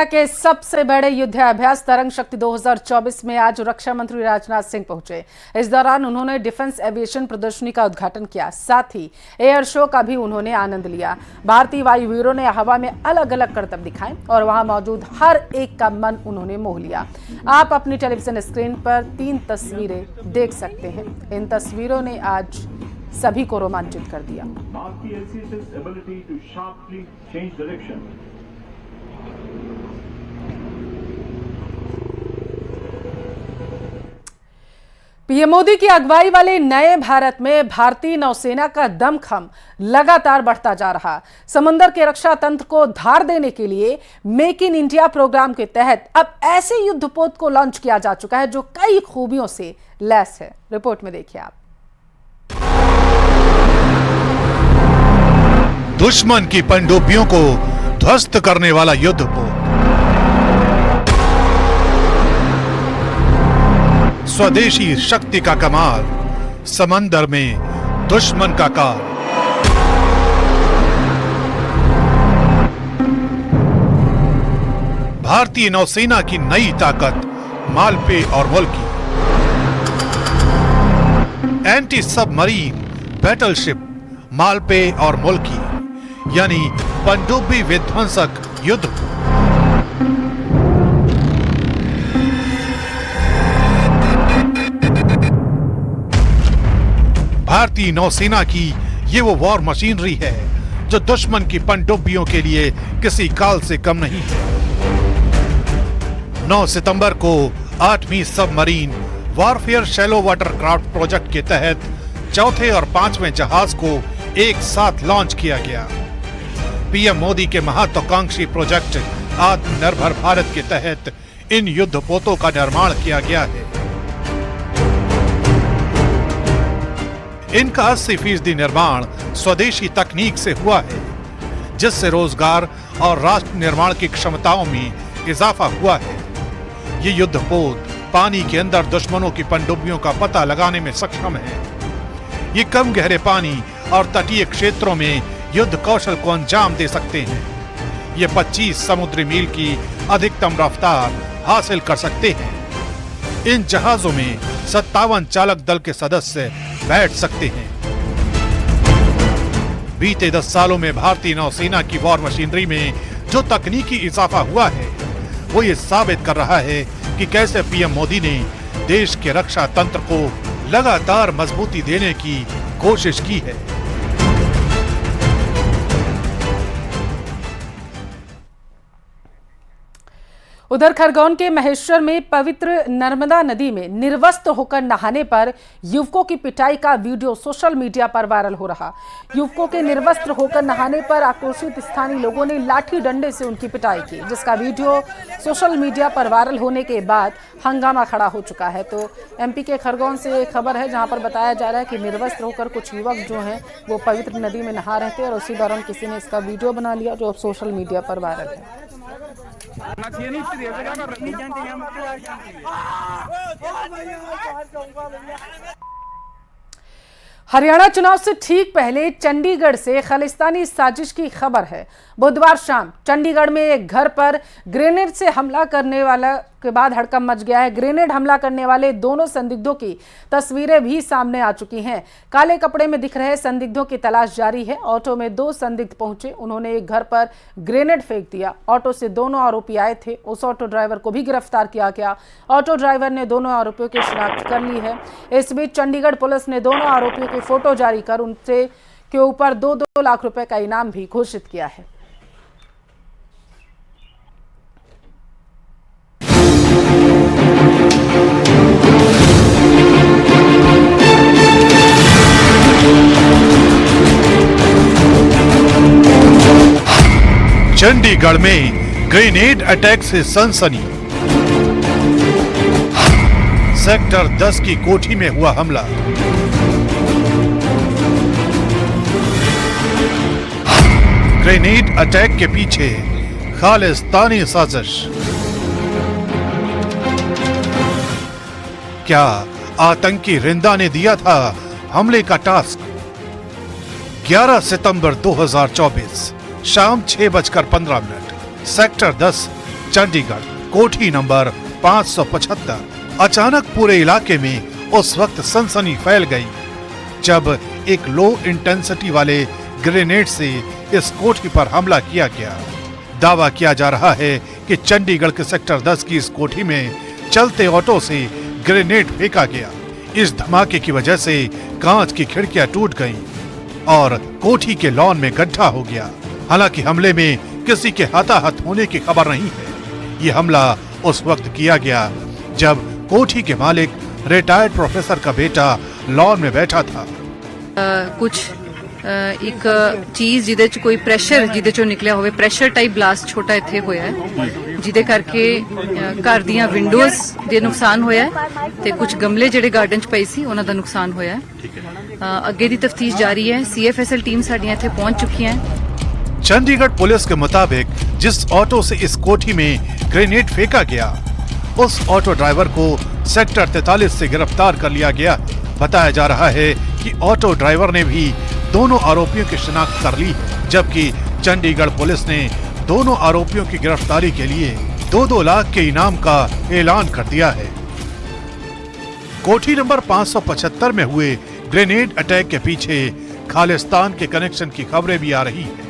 के सबसे बड़े युद्धाभ्यास तरंग शक्ति 2024 में आज रक्षा मंत्री राजनाथ सिंह पहुंचे। इस दौरान उन्होंने डिफेंस एविएशन प्रदर्शनी का उद्घाटन किया, साथ ही एयर शो का भी उन्होंने आनंद लिया। भारतीय वायुवीरों ने हवा में अलग अलग करतब दिखाए और वहां मौजूद हर एक का मन उन्होंने मोह लिया। आप अपनी टेलीविजन स्क्रीन पर 3 तस्वीरें देख सकते हैं। इन तस्वीरों ने आज सभी को रोमांचित कर दिया। पीएम मोदी की अगुवाई वाले नए भारत में भारतीय नौसेना का दमखम लगातार बढ़ता जा रहा। समुद्र के रक्षा तंत्र को धार देने के लिए मेक इन इंडिया प्रोग्राम के तहत अब ऐसे युद्धपोत को लॉन्च किया जा चुका है जो कई खूबियों से लैस है। रिपोर्ट में देखिए आप। दुश्मन की पनडुब्बियों को ध्वस्त करने वाला युद्धपोत, स्वदेशी शक्ति का कमाल, समंदर में दुश्मन का काल। भारतीय नौसेना की नई ताकत मालपे और वोल्की, एंटी सबमरीन बैटलशिप मालपे और मोल्की, यानी पनडुब्बी विध्वंसक युद्ध। भारतीय नौसेना की ये वो वॉर मशीनरी है जो दुश्मन की पनडुब्बियों के लिए किसी काल से कम नहीं है। 9 सितंबर को 8वीं submarine warfare shallow water craft project के तहत चौथे और 5वें जहाज को एक साथ लॉन्च किया गया। पीएम मोदी के महत्वाकांक्षी प्रोजेक्ट आत्मनिर्भर भारत के तहत इन युद्धपोतों का निर्माण किया गया है। इनका 80% निर्माण स्वदेशी तकनीक से हुआ है, जिससे रोजगार और राष्ट्र निर्माण की क्षमताओं में इजाफा हुआ है। ये युद्धपोत पानी के अंदर दुश्मनों की पनडुब्बियों का पता लगाने में सक्षम है। ये कम गहरे पानी और तटीय क्षेत्रों में युद्ध कौशल को अंजाम दे सकते हैं। ये 25 समुद्री मील की अधिकतम रफ्तार हासिल कर सकते हैं। इन जहाजों में 57 चालक दल के सदस्य बैठ सकते हैं। बीते 10 सालों में भारतीय नौसेना की वॉर मशीनरी में जो तकनीकी इजाफा हुआ है, वो ये साबित कर रहा है कि कैसे पीएम मोदी ने देश के रक्षा तंत्र को लगातार मजबूती देने की कोशिश की है। उधर खरगोन के महेश्वर में पवित्र नर्मदा नदी में निर्वस्त्र होकर नहाने पर युवकों की पिटाई का वीडियो सोशल मीडिया पर वायरल हो रहा। युवकों के निर्वस्त्र होकर नहाने पर आक्रोशित स्थानीय लोगों ने लाठी डंडे से उनकी पिटाई की, जिसका वीडियो सोशल मीडिया पर वायरल होने के बाद हंगामा खड़ा हो चुका है। तो एमपी के खरगोन से खबर है, जहां पर बताया जा रहा है कि निर्वस्त्र होकर कुछ युवक जो हैं वो पवित्र नदी में नहा रहे थे और उसी दौरान किसी ने इसका वीडियो बना लिया, जो अब सोशल मीडिया पर वायरल है। हरियाणा चुनाव से ठीक पहले चंडीगढ़ से खालिस्तानी साजिश की खबर है। बुधवार शाम चंडीगढ़ में एक घर पर ग्रेनेड से हमला करने वाला के बाद हड़कंप मच गया है। ग्रेनेड हमला करने वाले दोनों संदिग्धों की तस्वीरें भी सामने आ चुकी हैं। काले कपड़े में दिख रहे संदिग्धों की तलाश जारी है। ऑटो में 2 संदिग्ध पहुंचे, उन्होंने एक घर पर ग्रेनेड फेंक दिया। ऑटो से दोनों आरोपी आए थे। उस ऑटो ड्राइवर को भी गिरफ्तार किया गया। ऑटो ड्राइवर ने दोनों आरोपियों की शिनाख्त कर ली है। इस बीच चंडीगढ़ पुलिस ने दोनों आरोपियों की फोटो जारी कर उनसे के ऊपर 2-2 लाख रुपए का इनाम भी घोषित किया है। चंडीगढ़ में ग्रेनेड अटैक से सनसनी, सेक्टर 10 की कोठी में हुआ हमला। ग्रेनेड अटैक के पीछे खालिस्तानी साजिश। क्या आतंकी रिंदा ने दिया था हमले का टास्क? 11 सितंबर 2024 शाम 6:15 सेक्टर 10 चंडीगढ़, कोठी नंबर 575। अचानक पूरे इलाके में उस वक्त सनसनी फैल गई जब एक लो इंटेंसिटी वाले ग्रेनेड से इस कोठी पर हमला किया गया। दावा किया जा रहा है कि चंडीगढ़ के सेक्टर 10 की इस कोठी में चलते ऑटो से ग्रेनेड फेंका गया। इस धमाके की वजह से कांच की खिड़कियां टूट गईं और कोठी के लॉन में गड्ढा हो गया। हालांकि हमले में किसी के हताहत होने की खबर नहीं है। ये हमला उस वक्त किया गया जब कोठी के मालिक रिटायर्ड प्रोफेसर का बेटा लॉन में बैठा था। ਇੱਕ ਚੀਜ਼ ਜਿਹਦੇ ਚ ਕੋਈ ਪ੍ਰੈਸ਼ਰ ਜਿਹਦੇ ਚੋਂ ਨਿਕਲਿਆ ਹੋਵੇ, ਪ੍ਰੈਸ਼ਰ ਟਾਈਪ ਬਲਾਸਟ ਛੋਟਾ ਇੱਥੇ ਹੋਇਆ ਹੈ, ਜਿਹਦੇ ਕਰਕੇ ਘਰ ਦੀਆਂ ਵਿੰਡੋਜ਼ ਦੇ ਨੁਕਸਾਨ ਹੋਇਆ ਹੈ ਤੇ ਕੁਝ ਗਮਲੇ ਜਿਹੜੇ ਗਾਰਡਨ ਚ ਪਏ ਸੀ ਉਹਨਾਂ ਦਾ ਨੁਕਸਾਨ ਹੋਇਆ ਹੈ। ਅੱਗੇ ਦੀ ਤਫਤੀਸ਼ ਜਾਰੀ ਹੈ। सीएफएसएल टीम साड़ियां ਇੱਥੇ पहुंच चुकी हैं। चंडीगढ़ पुलिस के मुताबिक जिस ऑटो से इस कोठी में ग्रेनेड फेंका गया, उस ऑटो ड्राइवर को सेक्टर 43 से गिरफ्तार कर लिया गया। बताया जा रहा है कि ऑटो ड्राइवर ने भी दोनों आरोपियों की शिनाख्त कर ली, जबकि चंडीगढ़ पुलिस ने दोनों आरोपियों की गिरफ्तारी के लिए 2-2 लाख के इनाम का ऐलान कर दिया है। कोठी नंबर 575 में हुए ग्रेनेड अटैक के पीछे खालिस्तान के कनेक्शन की खबरें भी आ रही है।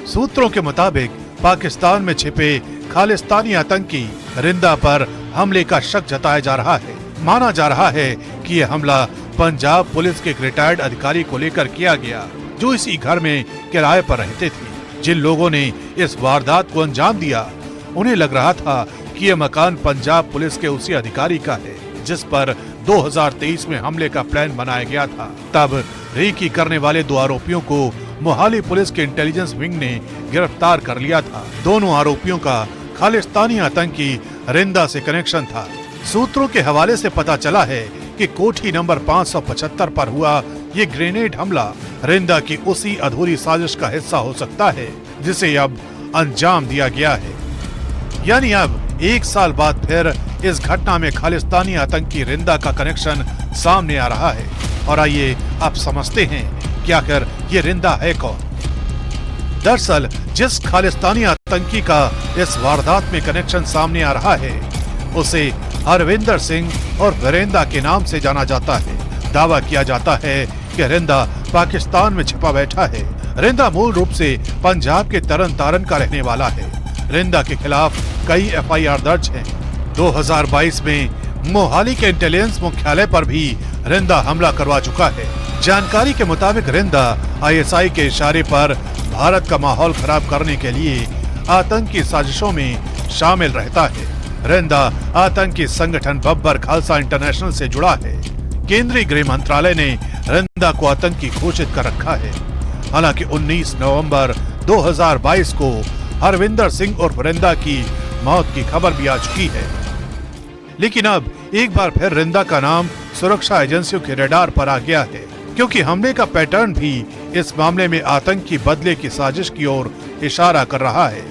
सूत्रों के मुताबिक पाकिस्तान में छिपे खालिस्तानी आतंकी रिंदा पर हमले का शक जताया जा रहा है। माना जा रहा है कि यह हमला पंजाब पुलिस के एक रिटायर्ड अधिकारी को लेकर किया गया, जो इसी घर में किराए पर रहते थे। जिन लोगों ने इस वारदात को अंजाम दिया, उन्हें लग रहा था कि यह मकान पंजाब पुलिस के उसी अधिकारी का है जिस पर 2023 में हमले का प्लान बनाया गया था। तब रेकी करने वाले 2 आरोपियों को मोहाली पुलिस के इंटेलिजेंस विंग ने गिरफ्तार कर लिया था। दोनों आरोपियों का खालिस्तानी आतंकी रिंदा से कनेक्शन था। सूत्रों के हवाले से पता चला है कि कोठी नंबर 575 पर हुआ ये ग्रेनेड हमला रिंदा की उसी अधूरी साजिश का हिस्सा हो सकता है जिसे अब अंजाम दिया गया है। यानी अब 1 साल बाद फिर इस घटना में खालिस्तानी आतंकी रिंदा का कनेक्शन सामने आ रहा है। और आइए अब समझते हैं कि आखिर ये रिंदा है कौन। दरअसल जिस खालिस्तानी आतंकी का इस वारदात में कनेक्शन सामने आ रहा है, उसे हरविंदर सिंह और वीरेंदा के नाम से जाना जाता है। दावा किया जाता है कि रिंदा पाकिस्तान में छिपा बैठा है। रिंदा मूल रूप से पंजाब के तरन तारन का रहने वाला है। रिंदा के खिलाफ कई FIR दर्ज हैं। 2022 में मोहाली के इंटेलिजेंस मुख्यालय पर भी रिंदा हमला करवा चुका है। जानकारी के मुताबिक रिंदा ISI के इशारे पर भारत का माहौल खराब करने के लिए आतंकी साजिशों में शामिल रहता है। रिंदा आतंकी संगठन बब्बर खालसा इंटरनेशनल से जुड़ा है। केंद्रीय गृह मंत्रालय ने रिंदा को आतंकी घोषित कर रखा है। हालांकि 19 नवंबर 2022 को हरविंदर सिंह और रिंदा की मौत की खबर भी आ चुकी है। लेकिन अब एक बार फिर रिंदा का नाम सुरक्षा एजेंसियों के रडार पर आ गया है, क्योंकि हमले का पैटर्न भी इस मामले में आतंकी बदले की साजिश की ओर इशारा कर रहा है।